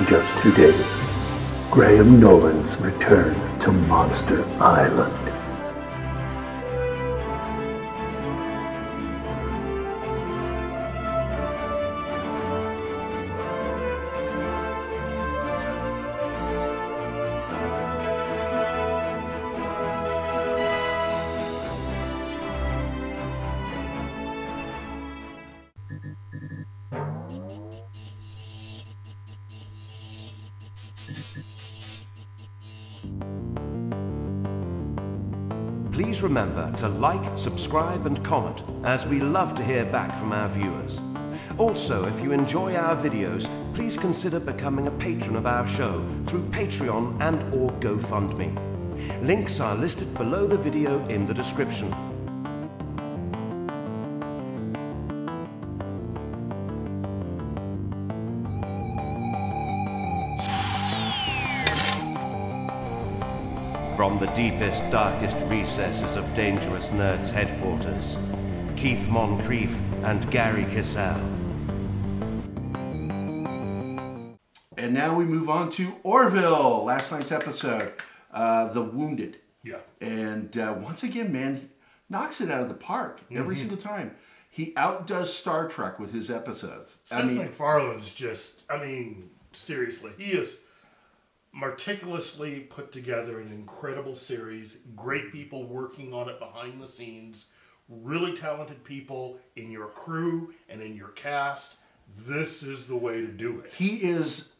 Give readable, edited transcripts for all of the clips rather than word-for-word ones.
just 2 days. Graham Nolan's return to Monster Island. Please remember to like, subscribe and comment, as we love to hear back from our viewers. Also, if you enjoy our videos, please consider becoming a patron of our show through Patreon and or GoFundMe. Links are listed below the video in the description. From the deepest, darkest recesses of Dangerous Nerds headquarters, Keith Moncrief and Gerry Kissell. And now we move on to Orville, last night's episode, The Wounded. Yeah. And once again, man, he knocks it out of the park every single time. He outdoes Star Trek with his episodes. Seth MacFarlane's just, seriously, he is meticulously put together an incredible series, great people working on it behind the scenes, really talented people in your crew and in your cast. This is the way to do it. He is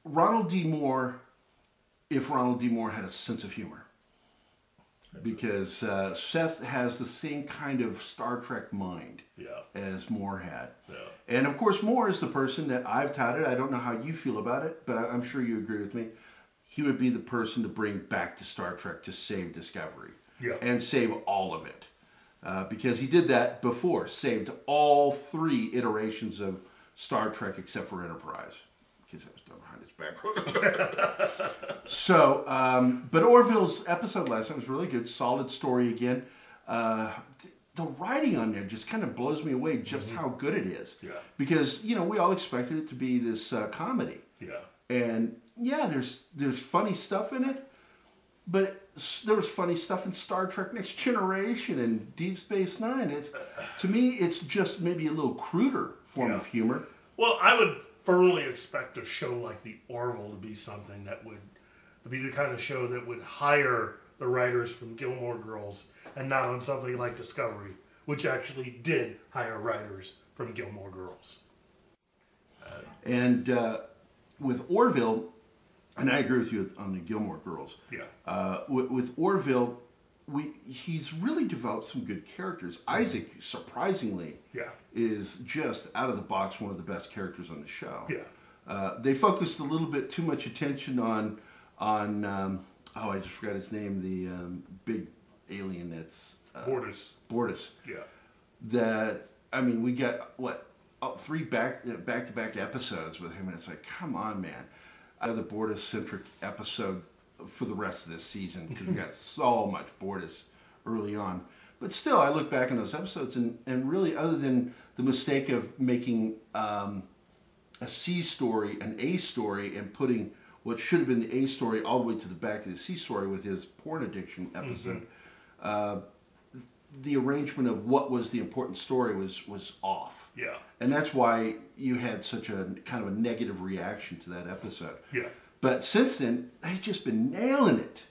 Ronald D. Moore if Ronald D. Moore had a sense of humor. Because Seth has the same kind of Star Trek mind as Moore had. Yeah. And of course, Moore is the person that I've touted. I don't know how you feel about it, but I'm sure you agree with me. He would be the person to bring back to Star Trek to save Discovery. Yeah. And save all of it. Because he did that before. Saved all 3 iterations of Star Trek except for Enterprise. Because that was done behind his back. So, but Orville's episode last night was really good. Solid story again. The writing on there just kind of blows me away just how good it is. Yeah. Because, you know, we all expected it to be this comedy. Yeah. And yeah, there's funny stuff in it, but there was funny stuff in Star Trek Next Generation and Deep Space Nine. To me, it's just maybe a little cruder form of humor. Well, I would firmly expect a show like the Orville to be something that would be the kind of show that would hire the writers from Gilmore Girls and not on something like Discovery, which actually did hire writers from Gilmore Girls. And with Orville, and I agree with you on the Gilmore Girls. Yeah. With Orville, he's really developed some good characters. Isaac, surprisingly, is just out of the box one of the best characters on the show. Yeah. They focused a little bit too much attention on oh, I just forgot his name, the big alien that's Bortus. Bortus. Yeah. That, I mean, we got what, 3 back-to-back episodes with him, and it's like, come on, man. Another Bortus-centric episode for the rest of this season, because we got so much Bortus early on. But still, I look back on those episodes, and really, other than the mistake of making a C story an A story and putting what should have been the A story all the way to the back of the C story with his porn addiction episode, the arrangement of what was the important story was off. Yeah. And that's why you had such a kind of a negative reaction to that episode. Yeah. But since then, they've just been nailing it.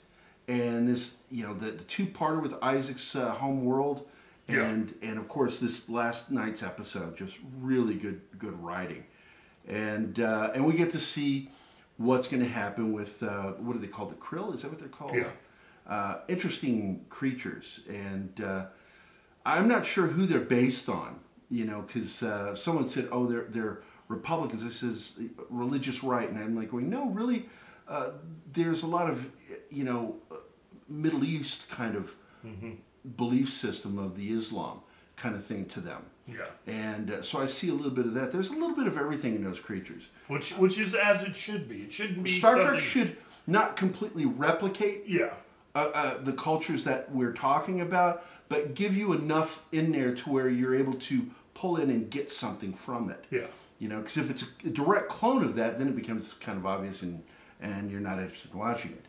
And this, you know, the 2-parter with Isaac's home world, and of course this last night's episode, just really good writing. And we get to see what's going to happen with what are they called? The Krill? Is that what they're called? Yeah. Interesting creatures, and I'm not sure who they're based on. You know, because someone said, "Oh, they're Republicans." This is religious right, and I'm like going, "No, really." There's a lot of Middle East kind of belief system of the Islam kind of thing to them. Yeah. And so I see a little bit of that. There's a little bit of everything in those creatures. Which is as it should be. It shouldn't be Star Trek should not completely replicate the cultures that we're talking about, but give you enough in there to where you're able to pull in and get something from it. Yeah. You know, because if it's a direct clone of that, then it becomes kind of obvious, and you're not interested in watching it.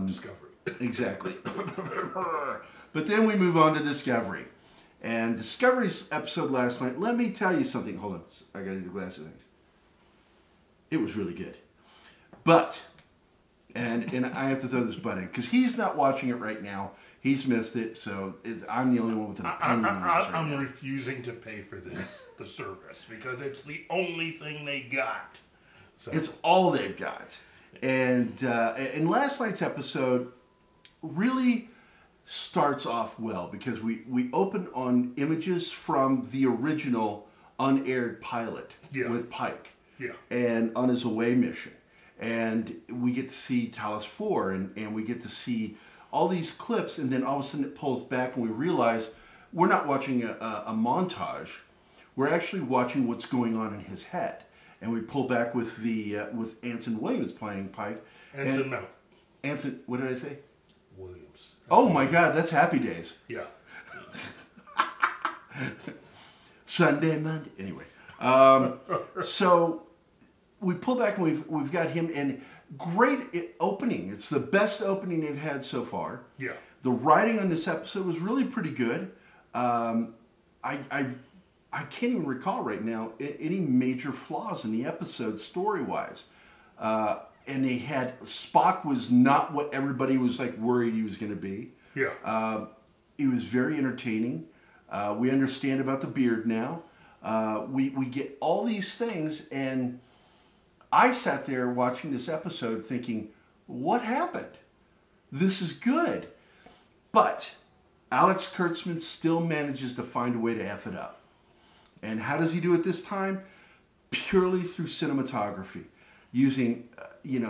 Discovery. Exactly. But then we move on to Discovery. And Discovery's episode last night, let me tell you something. Hold on, I gotta do the glasses things. It was really good. But, and I have to throw this butt in, because he's not watching it right now. He's missed it, so I'm the only one with an opinion on this. I'm refusing to pay for the service, because it's the only thing they got. So. It's all they've got. And last night's episode really starts off well, because we open on images from the original unaired pilot with Pike and on his away mission. And we get to see Talos 4, and we get to see all these clips, and then all of a sudden it pulls back and we realize we're not watching a montage. We're actually watching what's going on in his head. And we pull back with with Anson Williams playing Pike. Anson Mount. Anson, what did I say? Williams. Oh my God, that's Happy Days. Yeah. Sunday, Monday. Anyway, so we pull back and we've got him, and great opening. It's the best opening they've had so far. Yeah. The writing on this episode was really pretty good. I can't even recall right now any major flaws in the episode story-wise. And they had, Spock was not what everybody was like worried he was going to be. Yeah. He was very entertaining. We understand about the beard now. We get all these things, and I sat there watching this episode thinking, what happened? This is good. But Alex Kurtzman still manages to find a way to F it up. And how does he do it this time? Purely through cinematography. Using,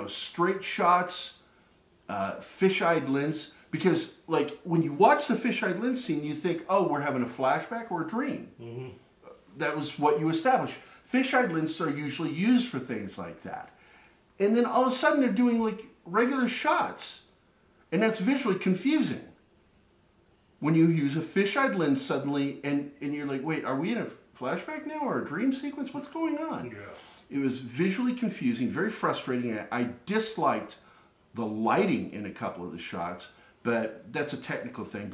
straight shots, fish-eyed lens. Because, like, when you watch the fish-eyed lens scene, you think, oh, we're having a flashback or a dream. Mm-hmm. That was what you established. Fish-eyed lenses are usually used for things like that. And then all of a sudden they're doing, like, regular shots. And that's visually confusing. When you use a fisheye lens suddenly, and you're like, wait, are we in a flashback now or a dream sequence? What's going on? Yeah. It was visually confusing, very frustrating. I disliked the lighting in a couple of the shots, but that's a technical thing.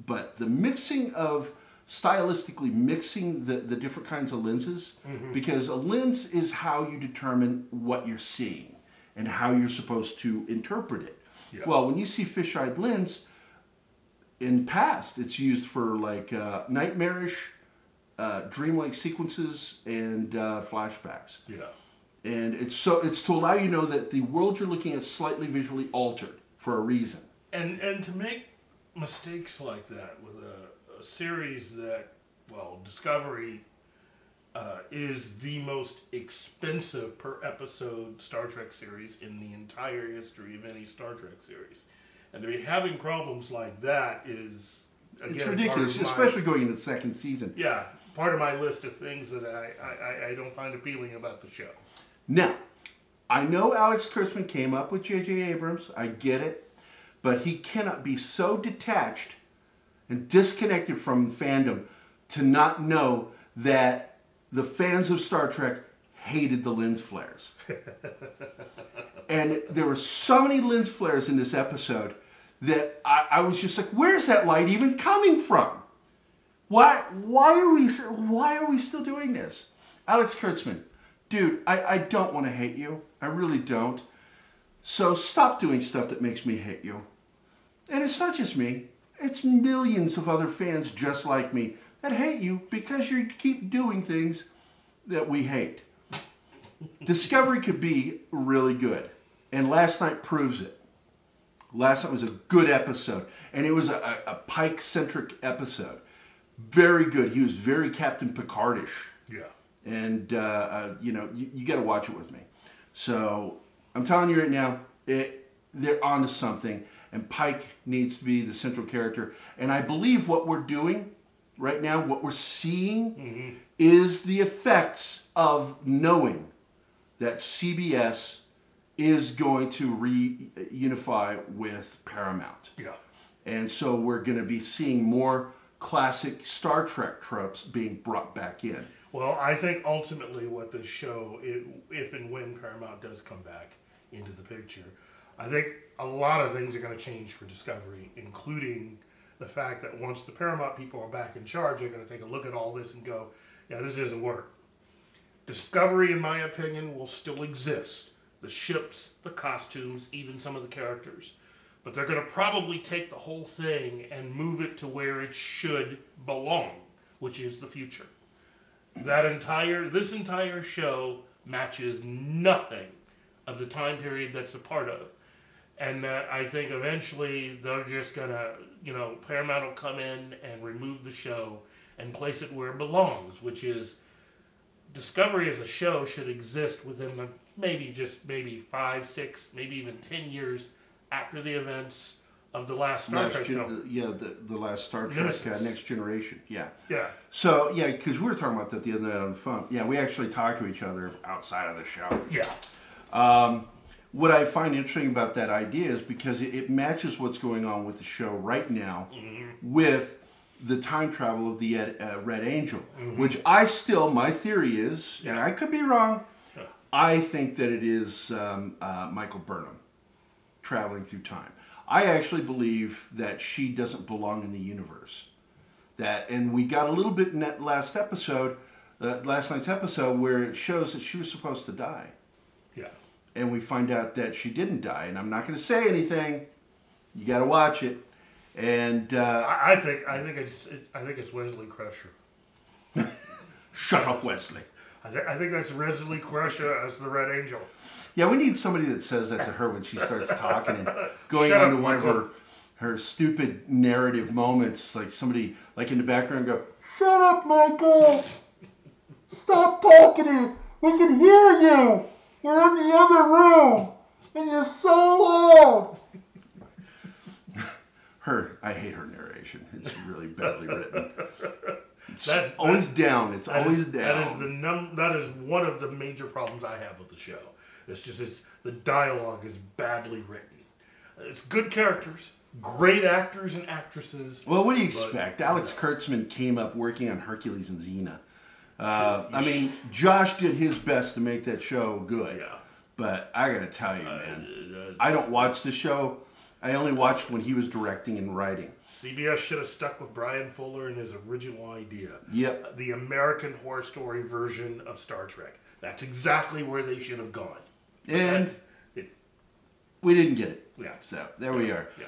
But the mixing of, stylistically mixing the different kinds of lenses, because a lens is how you determine what you're seeing and how you're supposed to interpret it. Yeah. Well, when you see fisheye lens, in past, it's used for like nightmarish, dreamlike sequences and flashbacks. Yeah. And it's to allow you to know that the world you're looking at is slightly visually altered for a reason. And to make mistakes like that with a series that, well, Discovery is the most expensive per episode Star Trek series in the entire history of any Star Trek series. And to be having problems like that is, again, it's ridiculous, especially going into the second season. Yeah, part of my list of things that I don't find appealing about the show. Now, I know Alex Kurtzman came up with J.J. Abrams. I get it. But he cannot be so detached and disconnected from fandom to not know that the fans of Star Trek hated the lens flares. And there were so many lens flares in this episode that I was just like, where's that light even coming from? Why are we still doing this? Alex Kurtzman, dude, I don't want to hate you. I really don't. So stop doing stuff that makes me hate you. And it's not just me. It's millions of other fans just like me that hate you because you keep doing things that we hate. Discovery could be really good. And last night proves it. Last night was a good episode. And it was a Pike-centric episode. Very good. He was very Captain Picardish. Yeah. And, you got to watch it with me. So, I'm telling you right now, they're onto something. And Pike needs to be the central character. And I believe what we're doing right now, what we're seeing, is the effects of knowing that CBS is going to reunify with Paramount. Yeah. And so we're going to be seeing more classic Star Trek tropes being brought back in. Well, I think ultimately what this show, if and when Paramount does come back into the picture, I think a lot of things are going to change for Discovery, including the fact that once the Paramount people are back in charge, they're going to take a look at all this and go, yeah, this doesn't work. Discovery, in my opinion, will still exist. The ships, the costumes, even some of the characters. But they're going to probably take the whole thing and move it to where it should belong, which is the future. This entire show matches nothing of the time period that's a part of. And that I think eventually they're just going to, Paramount will come in and remove the show and place it where it belongs, which is Discovery as a show should exist within the maybe 5, 6, maybe even 10 years after the events of the last Star Trek film. Yeah, the last Star Trek, Next Generation. Yeah. Yeah. So, yeah, because we were talking about that the other night on the phone. Yeah, we actually talked to each other outside of the show. Yeah. What I find interesting about that idea is because it matches what's going on with the show right now with the time travel of the Red Angel, which my theory is, and I could be wrong, I think that it is Michael Burnham traveling through time. I actually believe that she doesn't belong in the universe. And we got a little bit in that last night's episode, where it shows that she was supposed to die. Yeah. And we find out that she didn't die. And I'm not going to say anything. You got to watch it. And I think it's Wesley Crusher. Shut up, Wesley. I think that's Wesley Crusher as the Red Angel. Yeah, we need somebody that says that to her when she starts talking and going on to one of her stupid narrative moments, like somebody like in the background go, "Shut up, Michael! Stop talking! We can hear you! You're in the other room, and you're so loud!" I hate her narration. It's really badly written. It's always down. That is one of the major problems I have with the show. The dialogue is badly written. It's good characters, great actors and actresses. Well, what do you expect? Alex Kurtzman came up working on Hercules and Xena. I mean, Josh did his best to make that show good. Yeah. But I got to tell you, man, I don't watch the show. I only watched when he was directing and writing. CBS should have stuck with Brian Fuller and his original idea. Yep. The American Horror Story version of Star Trek. That's exactly where they should have gone. And we didn't get it. Yeah. So there we are. Yeah.